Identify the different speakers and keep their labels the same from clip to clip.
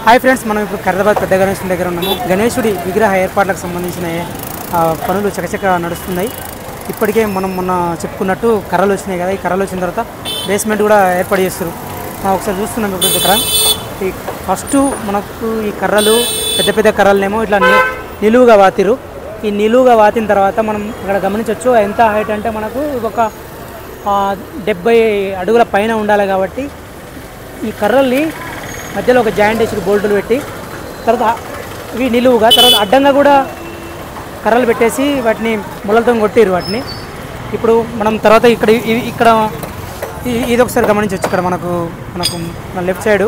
Speaker 1: Hi friends, మనం ఇప్పుడు ఖైరతాబాద్ పెద్ద గణేశుడి దగ్గర ఉన్నాము. గణేశుడి విగ్రహ ఏర్పాట్లకు సంబంధించిన పనులు చకచక నడుస్తున్నాయి. ఇప్పటికే మనం మొన్న చెప్పుకున్నట్టు కర్రలు వచ్చినాయి కదా, ఈ కర్రలు వచ్చిన తర్వాత బేస్మెంట్ కూడా ఏర్పాటు చేస్తారు. మనం ఒకసారి చూస్తున్నాం ఇప్పుడు ఇక్కడ. ఈ ఫస్ట్ మనకు ఈ కర్రలు పెద్ద పెద్ద కర్రలనేమో ఇట్లా నిలువుగా వాతిరు. ఈ నిలువుగా వాతిన తర్వాత మనం ఇక్కడ గమనించవచ్చు ఎంత హైట్ అంటే మనకు ఒక 70 అడుగుల పైన ఉండాలి. కాబట్టి ఈ కర్రల్ని మధ్యలో ఒక జాయింట్ వేసి బోల్టులు పెట్టి తర్వాత ఇవి నిలువుగా తర్వాత అడ్డంగా కూడా కర్రలు పెట్టేసి వాటిని ముళ్ళతో కొట్టిరు వాటిని. ఇప్పుడు మనం తర్వాత ఇక్కడ ఇది ఒకసారి గమనించవచ్చు. ఇక్కడ మనకు మన లెఫ్ట్ సైడు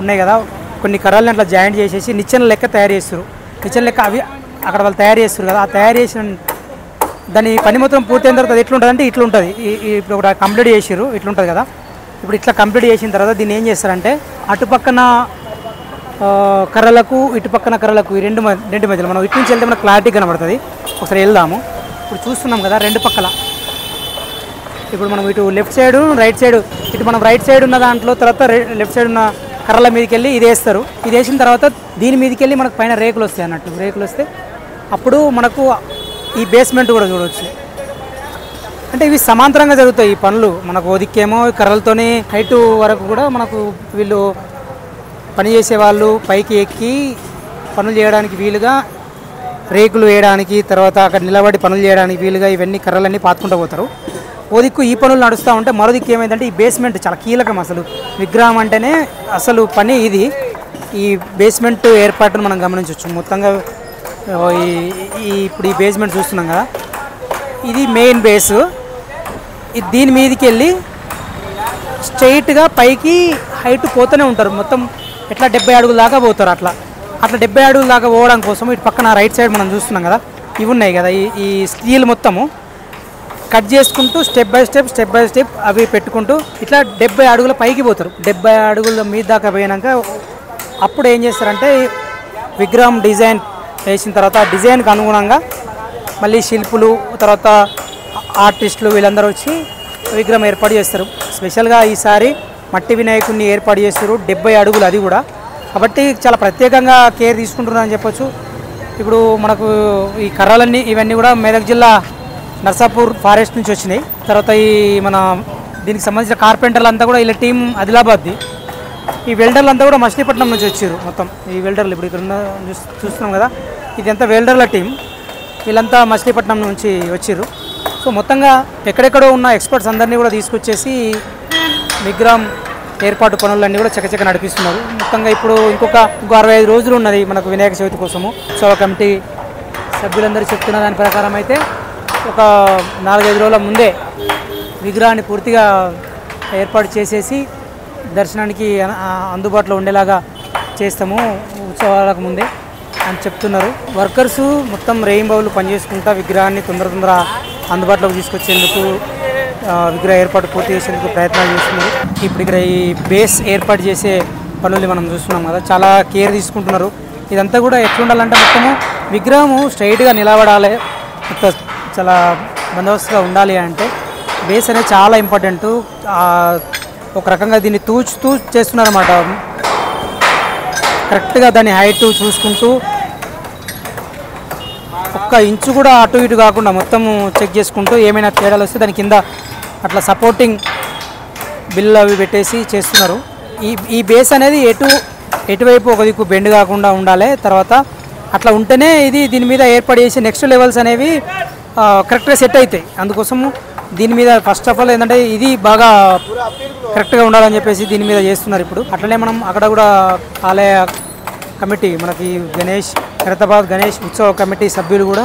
Speaker 1: ఉన్నాయి కదా, కొన్ని కర్రల్ని అట్లా జాయింట్ చేసేసి నిచ్చెన లెక్క తయారు చేస్తారు. నిచ్చెన లెక్క అవి అక్కడ వాళ్ళు తయారు చేస్తారు కదా, ఆ తయారు చేసిన దాని పని మొత్తం పూర్తయిన తర్వాత అది ఎట్లుంటుంది అంటే ఇట్లా ఉంటుంది. ఇప్పుడు ఒకటి కంప్లీట్ చేసారు ఇట్లుంటుంది కదా. ఇప్పుడు ఇట్లా కంప్లీట్ చేసిన తర్వాత దీన్ని ఏం చేస్తారంటే అటుపక్కన కర్రలకు ఇటుపక్కన కర్రలకు ఈ రెండు మధ్యలో మనం ఇటు నుంచి వెళ్తే మనకు క్లారిటీ కనబడుతుంది. ఒకసారి వెళ్దాము. ఇప్పుడు చూస్తున్నాం కదా రెండు పక్కల. ఇప్పుడు మనం ఇటు లెఫ్ట్ సైడు రైట్ సైడు, ఇటు మనం రైట్ సైడ్ ఉన్న దాంట్లో తర్వాత లెఫ్ట్ సైడ్ ఉన్న కర్రల మీదకి వెళ్ళి ఇది వేస్తారు. ఇది వేసిన తర్వాత దీని మీదకి వెళ్ళి మనకు పైన రేకులు వస్తాయి అన్నట్టు. రేకులు వస్తే అప్పుడు మనకు ఈ బేస్మెంట్ కూడా చూడవచ్చు. అంటే ఇవి సమాంతరంగా జరుగుతాయి ఈ పనులు. మనకు ఓదిక్కేమో కర్రలతోనే హైటు వరకు కూడా మనకు వీళ్ళు పనిచేసే వాళ్ళు పైకి ఎక్కి పనులు చేయడానికి వీలుగా రేకులు వేయడానికి తర్వాత అక్కడ నిలబడి పనులు చేయడానికి వీలుగా ఇవన్నీ కర్రలన్నీ పాతుకుంటూ పోతారు. ఓదిక్కు ఈ పనులు నడుస్తూ ఉంటే మరో దిక్కు ఏమైందంటే ఈ బేస్మెంట్ చాలా కీలకం. అసలు విగ్రహం అంటేనే అసలు పని ఇది. ఈ బేస్మెంట్ ఏర్పాటును మనం గమనించవచ్చు. మొత్తంగా ఇప్పుడు ఈ బేస్మెంట్ చూస్తున్నాం కదా, ఇది మెయిన్ బేసు. దీని మీదకి వెళ్ళి స్ట్రైట్గా పైకి హైట్ పోతూనే ఉంటారు. మొత్తం ఎట్లా 70 అడుగుల దాకా పోతారు. అట్లా 70 అడుగుల దాకా పోవడం కోసం ఇటు పక్కన రైట్ సైడ్ మనం చూస్తున్నాం కదా, ఇవి ఉన్నాయి కదా, ఈ స్టీల్ మొత్తము కట్ చేసుకుంటూ స్టెప్ బై స్టెప్ అవి పెట్టుకుంటూ ఇట్లా 70 అడుగుల పైకి పోతారు. 70 అడుగుల మీద దాకా పోయినాక అప్పుడు ఏం చేస్తారంటే విగ్రహం డిజైన్ వేసిన తర్వాత ఆ డిజైన్కి అనుగుణంగా మళ్ళీ శిల్పులు తర్వాత ఆర్టిస్టులు వీళ్ళందరూ వచ్చి విగ్రహం ఏర్పాటు చేస్తారు. స్పెషల్గా ఈసారి మట్టి వినాయకుడిని ఏర్పాటు చేస్తారు. 70 అడుగులు అది కూడా. కాబట్టి చాలా ప్రత్యేకంగా కేర్ తీసుకుంటున్నారని చెప్పొచ్చు. ఇప్పుడు మనకు ఈ కర్రలన్నీ ఇవన్నీ కూడా మెదక్ జిల్లా నర్సాపూర్ ఫారెస్ట్ నుంచి వచ్చినాయి. తర్వాత మన దీనికి సంబంధించిన కార్పెంటర్లు అంతా కూడా ఇలా టీం ఆదిలాబాద్ది. ఈ వెల్డర్లు అంతా కూడా మచిలీపట్నం నుంచి వచ్చారు. మొత్తం ఈ వెల్డర్లు ఇప్పుడు ఇక్కడ చూస్తున్నాం కదా, ఇదంతా వెల్డర్ల టీం. వీళ్ళంతా మచిలీపట్నం నుంచి వచ్చారు. సో మొత్తంగా ఎక్కడెక్కడో ఉన్న ఎక్స్పర్ట్స్ అందరినీ కూడా తీసుకొచ్చేసి విగ్రహం ఏర్పాటు పనులన్నీ కూడా చకచక నడిపిస్తున్నారు. మొత్తంగా ఇప్పుడు ఇంకో 65 రోజులు ఉన్నది మనకు వినాయక చవితి కోసము. ఉత్సవ కమిటీ సభ్యులందరూ చెప్తున్న దాని ప్రకారం అయితే ఒక 4-5 రోజుల ముందే విగ్రహాన్ని పూర్తిగా ఏర్పాటు చేసేసి దర్శనానికి అందుబాటులో ఉండేలాగా చేస్తాము ఉత్సవాలకు ముందే అని చెప్తున్నారు. వర్కర్సు మొత్తం రెయిన్బోలు పనిచేసుకుంటా విగ్రహాన్ని తొందర అందుబాటులోకి తీసుకొచ్చేందుకు విగ్రహ ఏర్పాటు పూర్తి చేసేందుకు ప్రయత్నాలు చేస్తున్నారు. ఇప్పుడు ఇక్కడ ఈ బేస్ ఏర్పాటు చేసే పనులు మనం చూస్తున్నాం కదా, చాలా కేర్ తీసుకుంటున్నారు. ఇదంతా కూడా ఎట్లుండాలంటే మొత్తము విగ్రహము స్ట్రైట్గా నిలబడాలి, చాలా బందోబస్తుగా ఉండాలి అంటే బేస్ అనేది చాలా ఇంపార్టెంటు. ఒక రకంగా దీన్ని తూచుతూ చేస్తున్నారన్నమాట. కరెక్ట్గా దాని హైట్ చూసుకుంటూ ఒక్క ఇంచు కూడా అటు ఇటు కాకుండా మొత్తము చెక్ చేసుకుంటూ ఏమైనా తేడాలు వస్తే దాని కింద అట్లా సపోర్టింగ్ బిల్లు అవి పెట్టేసి చేస్తున్నారు. ఈ బేస్ అనేది ఎటువైపు ఒక దిక్కు బెండ్ కాకుండా ఉండాలి. తర్వాత అట్లా ఉంటేనే దీని మీద ఏర్పాటు చేసే నెక్స్ట్ లెవెల్స్ అనేవి కరెక్ట్గా సెట్ అవుతాయి. అందుకోసము దీని మీద ఫస్ట్ ఆఫ్ ఆల్ ఏంటంటే ఇది బాగా కరెక్ట్గా ఉండాలని చెప్పేసి దీని మీద చేస్తున్నారు. ఇప్పుడు అట్లనే మనం అక్కడ కూడా ఆలయ కమిటీ మనకి ఖైరతాబాద్ గణేష్ ఉత్సవ కమిటీ సభ్యులు కూడా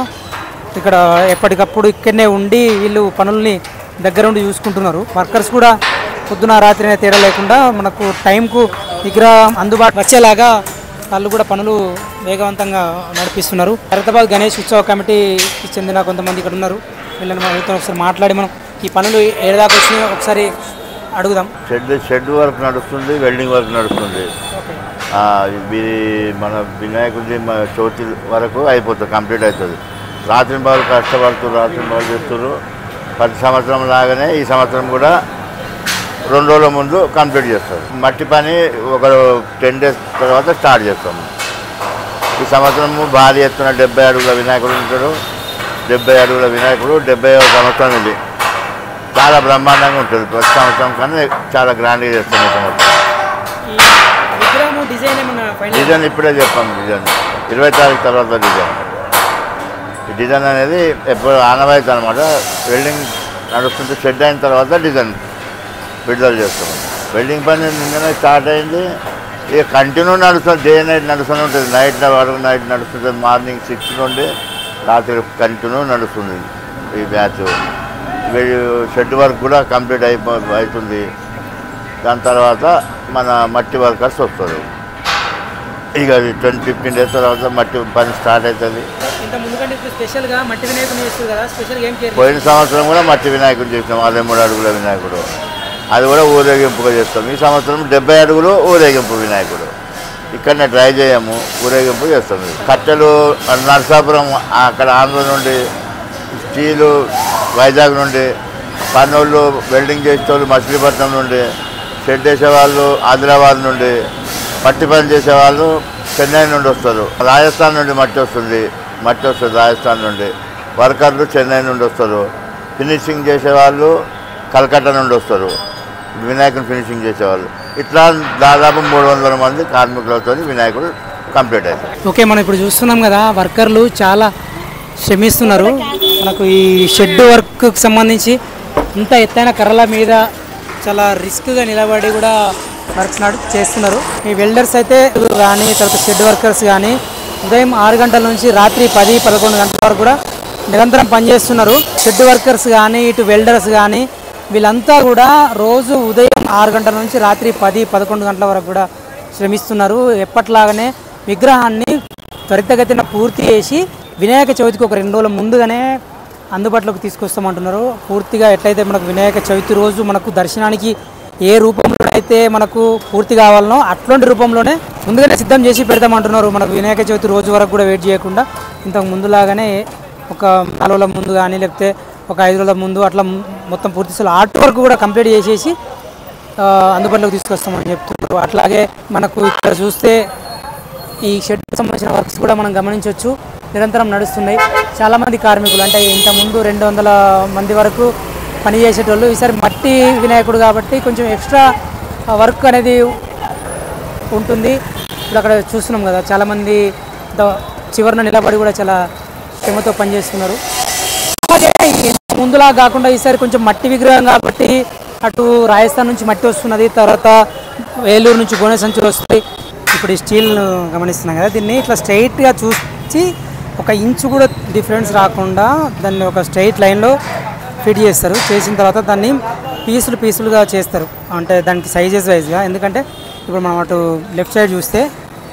Speaker 1: ఇక్కడ ఎప్పటికప్పుడు ఇక్కడనే ఉండి వీళ్ళు పనుల్ని దగ్గరుండి చూసుకుంటున్నారు. వర్కర్స్ కూడా పొద్దున రాత్రి తేడా లేకుండా మనకు టైంకు విగ్రహం అందుబాటు వచ్చేలాగా వాళ్ళు కూడా పనులు వేగవంతంగా నడిపిస్తున్నారు. ఖైరతాబాద్ గణేష్ ఉత్సవ కమిటీకి చెందిన కొంతమంది ఇక్కడ ఉన్నారు. వీళ్ళని మనం ఒకసారి మాట్లాడి మనం ఈ పనులు ఏడాదాకా వచ్చినాయో ఒకసారి అడుగుదాం.
Speaker 2: షెడ్ వర్క్ నడుస్తుంది, వెల్డింగ్ వర్క్ నడుస్తుంది. మన వినాయకుడి చవితి వరకు అయిపోతుంది, కంప్లీట్ అవుతుంది. రాత్రి బాగా కష్టపడుతున్నారు, రాత్రి బాగా చేస్తున్నారు. ప్రతి సంవత్సరం లాగానే ఈ సంవత్సరం కూడా 2 రోజుల ముందు కంప్లీట్ చేస్తారు. మట్టి పని ఒక 10 days తర్వాత స్టార్ట్ చేస్తాము. ఈ సంవత్సరము భారీ ఎత్తున 70 అడుగుల వినాయకుడు ఉంటాడు. 70 అడుగుల వినాయకుడు 70వ సంవత్సరం ఇది. చాలా బ్రహ్మాండంగా ఉంటుంది. ప్రతి సంవత్సరం కన్నా చాలా గ్రాండ్గా చేస్తాం ఈ సంవత్సరం. డిజైన్ ఇప్పుడే చెప్పాము. డిజైన్ 20 తారీఖు తర్వాత డిజైన్. ఈ డిజైన్ అనేది ఎప్పుడు ఆనవాయితీ అనమాట. వెల్డింగ్ నడుస్తుంటే షెడ్ అయిన తర్వాత డిజైన్ విడుదల చేస్తాము. వెల్డింగ్ పని నిన్ననే స్టార్ట్ అయింది. ఇక కంటిన్యూ నడుస్తుంది. డే నైట్ నడుస్తూనే ఉంటుంది. నైట్ నడుస్తుంది. మార్నింగ్ 6 నుండి రాత్రి కంటిన్యూ నడుస్తుంది ఈ బ్యాచ్. షెడ్ వర్క్ కూడా కంప్లీట్ అవుతుంది. దాని తర్వాత మన మట్టి వర్కర్స్ వస్తారు. ఇక 10-15 days తర్వాత మట్టి పని స్టార్ట్ అవుతుంది. పోయిన సంవత్సరం కూడా మట్టి వినాయకుడు చేసినాం. 63 అడుగుల వినాయకుడు. అది కూడా ఊరేగింపుగా చేస్తాం. ఈ సంవత్సరం 70 అడుగులు ఊరేగింపు వినాయకుడు. ఇక్కడనే ట్రై చేయము, ఊరేగింపు చేస్తాం. కట్టెలు నరసాపురం అక్కడ ఆంధ్ర నుండి, స్టీలు వైజాగ్ నుండి, పన్నోళ్ళు వెల్డింగ్ చేసేవాళ్ళు మచిలీపట్నం నుండి, షెడ్ వేసేవాళ్ళు ఆదిలాబాద్ నుండి, మట్టి పని చేసేవాళ్ళు చెన్నై నుండి వస్తారు. రాజస్థాన్ నుండి మట్టి వస్తుంది రాజస్థాన్ నుండి. వర్కర్లు చెన్నై నుండి వస్తారు. ఫినిషింగ్ చేసేవాళ్ళు కలకత్తా నుండి వస్తారు. వినాయకుని ఫినిషింగ్ చేసేవాళ్ళు. ఇట్లా దాదాపు 300 మంది కార్మికులతో వినాయకుడు కంప్లీట్ అవుతుంది.
Speaker 1: ఓకే, మనం ఇప్పుడు చూస్తున్నాం కదా, వర్కర్లు చాలా శ్రమిస్తున్నారు. మనకు ఈ షెడ్ వర్క్కి సంబంధించి ఇంత ఎత్తైన కర్రల మీద చాలా రిస్క్గా నిలబడి కూడా వర్క్స్ చేస్తున్నారు. ఈ వెల్డర్స్ అయితే కానీ, తర్వాత షెడ్ వర్కర్స్ కానీ ఉదయం 6 గంటల నుంచి రాత్రి 10-11 గంటల వరకు కూడా నిరంతరం పనిచేస్తున్నారు. షెడ్ వర్కర్స్ కానీ, ఇటు వెల్డర్స్ కానీ వీళ్ళంతా కూడా రోజు ఉదయం 6 గంటల నుంచి రాత్రి 10-11 గంటల వరకు కూడా శ్రమిస్తున్నారు. ఎప్పట్లాగానే విగ్రహాన్ని త్వరితగతిన పూర్తి చేసి వినాయక చవితికి ఒక 2 రోజుల ముందుగానే అందుబాటులోకి తీసుకొస్తామంటున్నారు. పూర్తిగా ఎట్లయితే మనకు వినాయక చవితి రోజు మనకు దర్శనానికి ఏ రూపంలో అయితే మనకు పూర్తి కావాలనో అట్లాంటి రూపంలోనే ముందుగానే సిద్ధం చేసి పెడతామంటున్నారు. మనకు వినాయక చవితి రోజు వరకు కూడా వెయిట్ చేయకుండా ఇంతకు ముందులాగానే ఒక 4 రోజుల ముందు కానీ, లేకపోతే ఒక 5 రోజుల ముందు అట్లా మొత్తం పూర్తి ఆర్ట్ వర్క్ కూడా కంప్లీట్ చేసేసి అందుబాటులోకి తీసుకొస్తామని చెప్తున్నారు. అట్లాగే మనకు ఇక్కడ చూస్తే ఈ షెడ్కి సంబంధించిన వర్క్స్ కూడా మనం గమనించవచ్చు, నిరంతరం నడుస్తున్నాయి. చాలామంది కార్మికులు అంటే ఇంతకుముందు 200 మంది వరకు పనిచేసేటోళ్ళు ఈసారి మట్టి వినాయకుడు కాబట్టి కొంచెం ఎక్స్ట్రా వర్క్ అనేది ఉంటుంది. ఇప్పుడు అక్కడ చూస్తున్నాం కదా, చాలామంది చివరిన నిలబడి కూడా చాలా శ్రమతో పనిచేస్తున్నారు. అలాగే ముందులా కాకుండా ఈసారి కొంచెం మట్టి విగ్రహం కాబట్టి అటు రాజస్థాన్ నుంచి మట్టి వస్తున్నది, తర్వాత ఏలూరు నుంచి గోనె సంచులు వస్తాయి. ఇప్పుడు ఈ స్టీల్ గమనిస్తున్నాం కదా, దీన్ని ఇట్లా స్ట్రైట్గా చూసి 1 ఇంచు కూడా డిఫరెన్స్ రాకుండా దాన్ని ఒక స్ట్రైట్ లైన్లో ఫిట్ చేస్తారు. చేసిన తర్వాత దాన్ని పీసులుగా చేస్తారు, అంటే దానికి సైజెస్ వైజ్గా. ఎందుకంటే ఇప్పుడు మనం అటు లెఫ్ట్ సైడ్ చూస్తే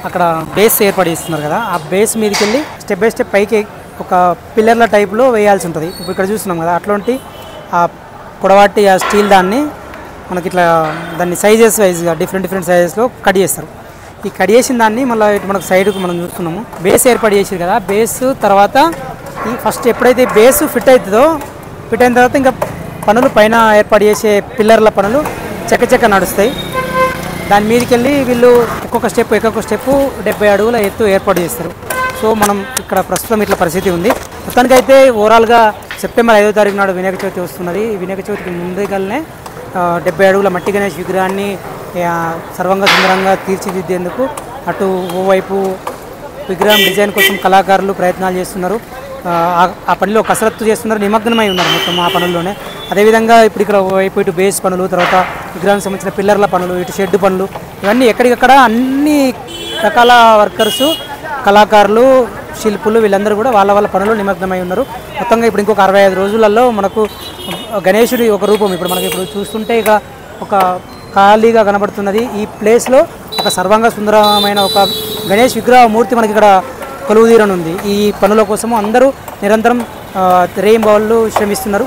Speaker 1: అక్కడ బేస్ ఏర్పాటు చేస్తున్నారు కదా, ఆ బేస్ మీదకి వెళ్ళి స్టెప్ బై స్టెప్ పైకి ఒక పిల్లర్ల టైప్లో వేయాల్సి ఉంటుంది. ఇప్పుడు ఇక్కడ చూస్తున్నాం కదా, అట్లాంటి ఆ పొడవాటి ఆ స్టీల్ దాన్ని మనకి ఇట్లా దాన్ని సైజెస్ వైజ్గా డిఫరెంట్ సైజెస్లో కట్ చేస్తారు. ఈ కట్ చేసిన దాన్ని మళ్ళీ ఇటు మనకు సైడ్కు మనం చూస్తున్నాము, బేస్ ఏర్పాటు చేసారు కదా, బేస్ తర్వాత ఈ ఫస్ట్ ఎప్పుడైతే బేస్ ఫిట్ అవుతుందో, ఫిట్ అయిన తర్వాత ఇంకా పనులు పైన ఏర్పాటు చేసే పిల్లర్ల పనులు చక్క నడుస్తాయి. దాని మీదకి వెళ్ళి వీళ్ళు ఒక్కొక్క స్టెప్ 70 అడుగుల ఎత్తు ఏర్పాటు చేస్తారు. సో మనం ఇక్కడ ప్రస్తుతం ఇట్లా పరిస్థితి ఉంది. మొత్తానికైతే ఓవరాల్గా సెప్టెంబర్ 5వ తారీఖు నాడు వినాయక చవితి వస్తున్నది. ఈ వినాయక చవితికి ముందుగానే 70 అడుగుల మట్టి గణేష్ విగ్రహాన్ని సర్వంగా సుందరంగా తీర్చిదిద్దేందుకు అటు ఓవైపు విగ్రహం డిజైన్ కోసం కళాకారులు ప్రయత్నాలు చేస్తున్నారు. ఆ పనిలో కసరత్తు చేస్తున్నారు, నిమగ్నమై ఉన్నారు మొత్తం ఆ పనుల్లోనే. అదేవిధంగా ఇప్పుడు ఇక్కడ ఓవైపు ఇటు బేస్ పనులు, తర్వాత విగ్రహానికి సంబంధించిన పిల్లర్ల పనులు, ఇటు షెడ్ పనులు, ఇవన్నీ ఎక్కడికక్కడ అన్ని రకాల వర్కర్సు, కళాకారులు, శిల్పులు వీళ్ళందరూ కూడా వాళ్ళ పనులు నిమగ్నమై ఉన్నారు. మొత్తంగా ఇప్పుడు ఇంకొక 65 రోజులలో మనకు గణేశుడి ఒక రూపం ఇప్పుడు మనకి ఇప్పుడు చూస్తుంటే ఇక ఒక ఖాళీగా కనబడుతున్నది. ఈ ప్లేస్లో ఒక సర్వంగా సుందరమైన ఒక గణేష్ విగ్రహ మూర్తి మనకి ఇక్కడ కొలువుదీరనుంది. ఈ పనుల కోసము అందరూ నిరంతరం రేయింబవళ్ళు శ్రమిస్తున్నారు.